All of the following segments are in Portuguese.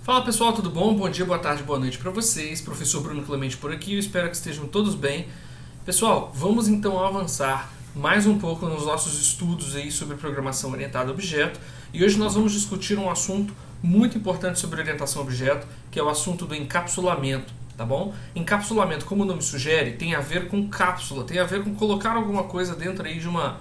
Fala pessoal, tudo bom? Bom dia, boa tarde, boa noite para vocês. Professor Bruno Clemente por aqui, eu espero que estejam todos bem. Pessoal, vamos então avançar mais um pouco nos nossos estudos aí sobre programação orientada a objeto. E hoje nós vamos discutir um assunto muito importante sobre orientação a objeto, que é o assunto do encapsulamento, tá bom? Encapsulamento, como o nome sugere, tem a ver com cápsula, tem a ver com colocar alguma coisa dentro aí de uma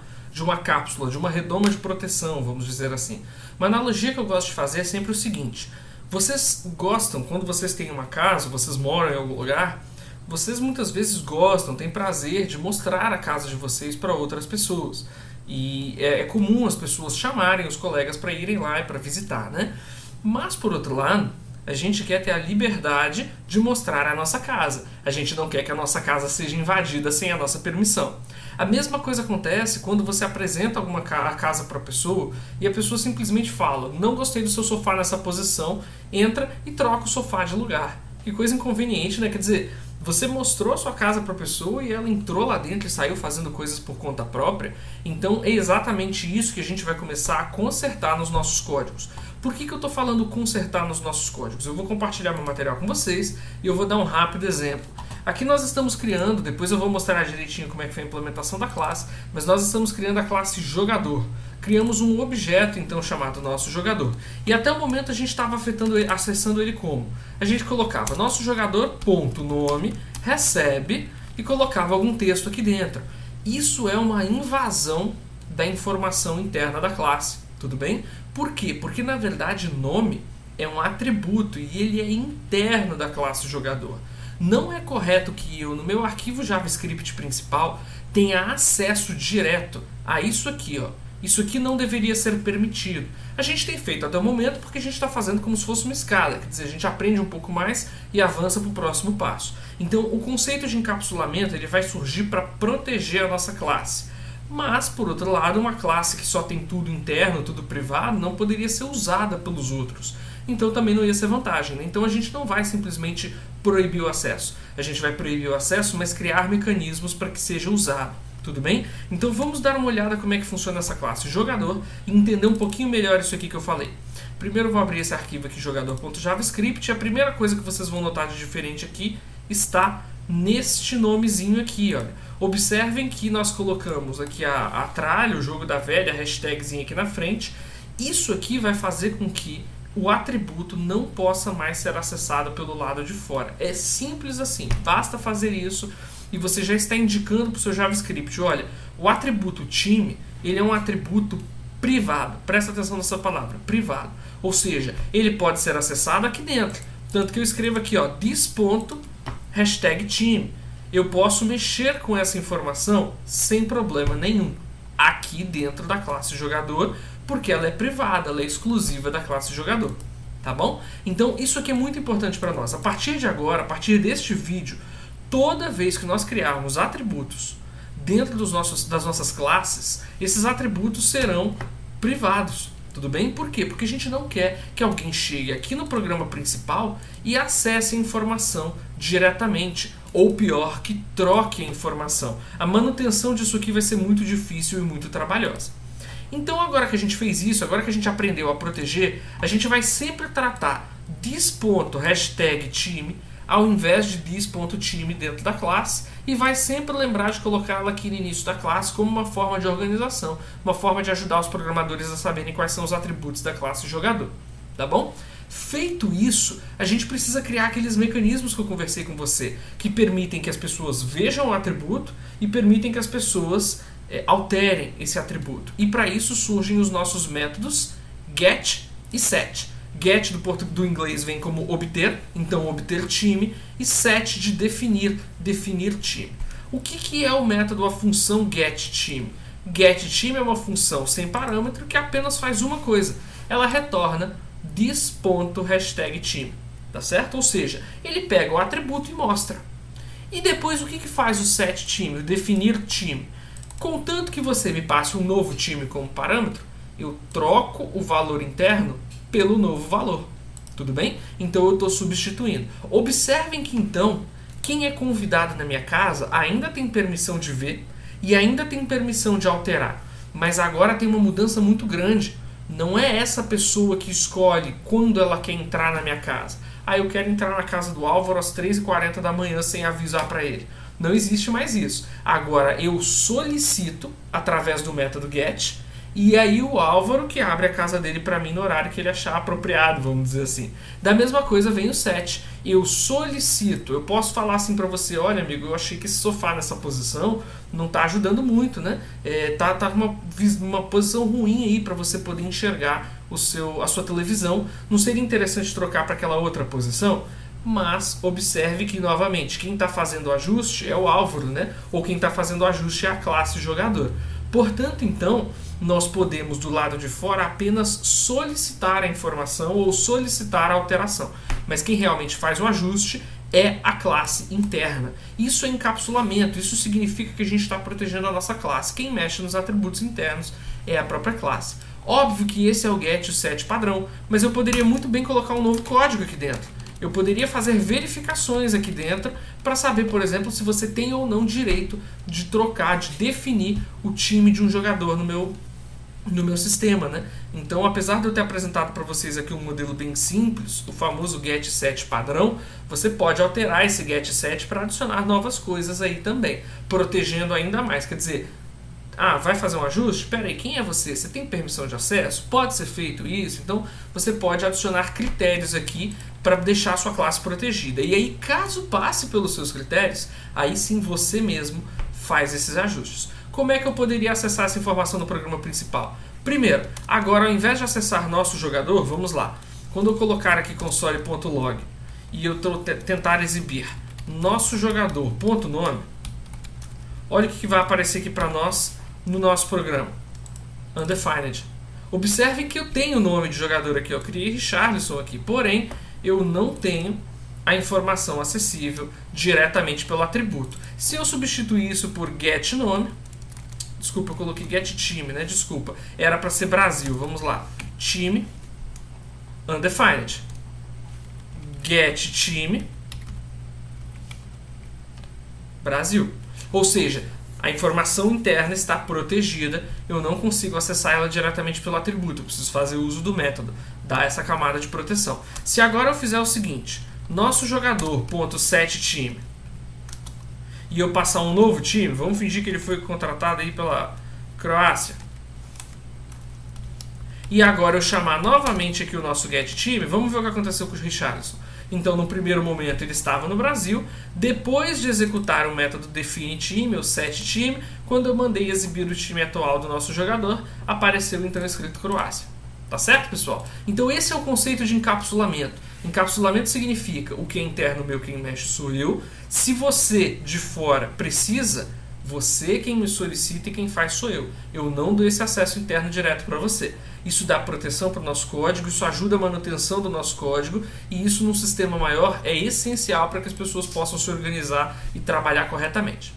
cápsula, de uma redoma de proteção, vamos dizer assim. Uma analogia que eu gosto de fazer é sempre o seguinte: vocês gostam, quando vocês têm uma casa, vocês moram em algum lugar, vocês muitas vezes gostam, têm prazer de mostrar a casa de vocês para outras pessoas. E é comum as pessoas chamarem os colegas para irem lá e para visitar, né? Mas, por outro lado, a gente quer ter a liberdade de mostrar a nossa casa. A gente não quer que a nossa casa seja invadida sem a nossa permissão. A mesma coisa acontece quando você apresenta alguma casa para a pessoa e a pessoa simplesmente fala: não gostei do seu sofá nessa posição, entra e troca o sofá de lugar. Que coisa inconveniente, né? Quer dizer, você mostrou a sua casa para a pessoa e ela entrou lá dentro e saiu fazendo coisas por conta própria. Então é exatamente isso que a gente vai começar a consertar nos nossos códigos. Por que eu estou falando consertar nos nossos códigos? Eu vou compartilhar meu material com vocês e eu vou dar um rápido exemplo. Aqui nós estamos criando, depois eu vou mostrar direitinho como é que foi a implementação da classe, mas nós estamos criando a classe jogador. Criamos um objeto então chamado nosso jogador. E até o momento a gente estava acessando ele como? A gente colocava nosso jogador, ponto, nome, recebe e colocava algum texto aqui dentro. Isso é uma invasão da informação interna da classe, tudo bem? Por quê? Porque na verdade nome é um atributo e ele é interno da classe jogador. Não é correto que eu, no meu arquivo JavaScript principal, tenha acesso direto a isso aqui, ó. Isso aqui não deveria ser permitido. A gente tem feito até o momento porque a gente está fazendo como se fosse uma escada, quer dizer, a gente aprende um pouco mais e avança para o próximo passo. Então, o conceito de encapsulamento ele vai surgir para proteger a nossa classe. Mas, por outro lado, uma classe que só tem tudo interno, tudo privado, não poderia ser usada pelos outros. Então também não ia ser vantagem, né? Então a gente não vai simplesmente proibir o acesso. A gente vai proibir o acesso, mas criar mecanismos para que seja usado. Tudo bem? Então vamos dar uma olhada como é que funciona essa classe jogador e entender um pouquinho melhor isso aqui que eu falei. Primeiro eu vou abrir esse arquivo aqui, jogador.javascript, e a primeira coisa que vocês vão notar de diferente aqui está neste nomezinho aqui, olha. Observem que nós colocamos aqui a tralha, o jogo da velha, a hashtagzinha aqui na frente. Isso aqui vai fazer com que o atributo não possa mais ser acessado pelo lado de fora. É simples assim, basta fazer isso e você já está indicando para o seu JavaScript: olha, o atributo time, ele é um atributo privado. Presta atenção nessa palavra, privado. Ou seja, ele pode ser acessado aqui dentro. Tanto que eu escrevo aqui, ó, this.hashtag_time. Eu posso mexer com essa informação sem problema nenhum aqui dentro da classe jogador, porque ela é privada, ela é exclusiva da classe jogador, tá bom? Então isso aqui é muito importante para nós. A partir de agora, a partir deste vídeo, toda vez que nós criarmos atributos dentro das nossas classes, esses atributos serão privados, tudo bem? Por quê? Porque a gente não quer que alguém chegue aqui no programa principal e acesse a informação diretamente, ou pior, que troque a informação. A manutenção disso aqui vai ser muito difícil e muito trabalhosa. Então agora que a gente fez isso, agora que a gente aprendeu a proteger, a gente vai sempre tratar this.hashtag_time ao invés de this.time dentro da classe e vai sempre lembrar de colocá-la aqui no início da classe como uma forma de organização, uma forma de ajudar os programadores a saberem quais são os atributos da classe jogador, tá bom? Feito isso, a gente precisa criar aqueles mecanismos que eu conversei com você, que permitem que as pessoas vejam o atributo e permitem que as pessoas alterem esse atributo. E para isso surgem os nossos métodos get e set. Get do inglês vem como obter, então obter time, e set de definir time. O que é o método, a função getTime? GetTime é uma função sem parâmetro que apenas faz uma coisa: ela retorna this.hashtag_time, tá certo? Ou seja, ele pega o atributo e mostra. E depois o que faz o setTime, o definir time? Contanto que você me passe um novo time como parâmetro, eu troco o valor interno pelo novo valor. Tudo bem? Então eu estou substituindo. Observem que então, quem é convidado na minha casa ainda tem permissão de ver e ainda tem permissão de alterar. Mas agora tem uma mudança muito grande. Não é essa pessoa que escolhe quando ela quer entrar na minha casa. Eu quero entrar na casa do Álvaro às 3h40 da manhã sem avisar para ele. Não existe mais isso. Agora eu solicito através do método get, e aí o Álvaro que abre a casa dele para mim no horário que ele achar apropriado, vamos dizer assim. Da mesma coisa vem o set. Eu solicito, eu posso falar assim para você, olha amigo, eu achei que esse sofá nessa posição não está ajudando muito, né? Tá uma posição ruim aí para você poder enxergar a sua televisão. Não seria interessante trocar para aquela outra posição? Mas observe que, novamente, quem está fazendo o ajuste é o Álvaro, né? Ou quem está fazendo o ajuste é a classe jogador. Portanto, então, nós podemos, do lado de fora, apenas solicitar a informação ou solicitar a alteração. Mas quem realmente faz o ajuste é a classe interna. Isso é encapsulamento, isso significa que a gente está protegendo a nossa classe. Quem mexe nos atributos internos é a própria classe. Óbvio que esse é o get e o set padrão, mas eu poderia muito bem colocar um novo código aqui dentro. Eu poderia fazer verificações aqui dentro para saber, por exemplo, se você tem ou não direito de trocar, de definir o time de um jogador no meu sistema, né? Então, apesar de eu ter apresentado para vocês aqui um modelo bem simples, o famoso get set padrão, você pode alterar esse get set para adicionar novas coisas aí também, protegendo ainda mais. Quer dizer, vai fazer um ajuste? Espera aí, quem é você? Você tem permissão de acesso? Pode ser feito isso? Então, você pode adicionar critérios aqui para deixar a sua classe protegida. E aí, caso passe pelos seus critérios, aí sim você mesmo faz esses ajustes. Como é que eu poderia acessar essa informação no programa principal? Primeiro, agora ao invés de acessar nosso jogador, vamos lá. Quando eu colocar aqui console.log e eu tentar exibir nosso jogador.nome, olha o que vai aparecer aqui para nós no nosso programa. Undefined. Observe que eu tenho o nome de jogador aqui, eu criei Richarlison aqui, porém eu não tenho a informação acessível diretamente pelo atributo. Se eu substituir isso por get nome, desculpa, eu coloquei get time, né? Desculpa, era para ser Brasil, vamos lá. Time undefined. Get time Brasil. Ou seja, a informação interna está protegida, eu não consigo acessar ela diretamente pelo atributo, eu preciso fazer uso do método, dar essa camada de proteção. Se agora eu fizer o seguinte, nosso jogador.setTime, e eu passar um novo time, vamos fingir que ele foi contratado aí pela Croácia, e agora eu chamar novamente aqui o nosso getTime, vamos ver o que aconteceu com o Richarlison. Então, no primeiro momento, ele estava no Brasil. Depois de executar o método define_time, ou setTime, quando eu mandei exibir o time atual do nosso jogador, apareceu então escrito Croácia. Tá certo, pessoal? Então, esse é o conceito de encapsulamento. Encapsulamento significa o que é interno meu, quem mexe sou eu. Se você de fora precisa, você quem me solicita e quem faz sou eu. Eu não dou esse acesso interno direto para você. Isso dá proteção para o nosso código, isso ajuda a manutenção do nosso código, e isso num sistema maior é essencial para que as pessoas possam se organizar e trabalhar corretamente.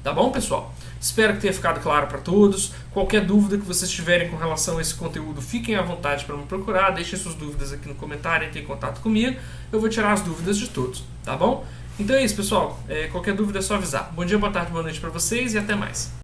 Tá bom, pessoal? Espero que tenha ficado claro para todos. Qualquer dúvida que vocês tiverem com relação a esse conteúdo, fiquem à vontade para me procurar, deixem suas dúvidas aqui no comentário, entrem em contato comigo, eu vou tirar as dúvidas de todos, tá bom? Então é isso, pessoal. Qualquer dúvida é só avisar. Bom dia, boa tarde, boa noite para vocês e até mais.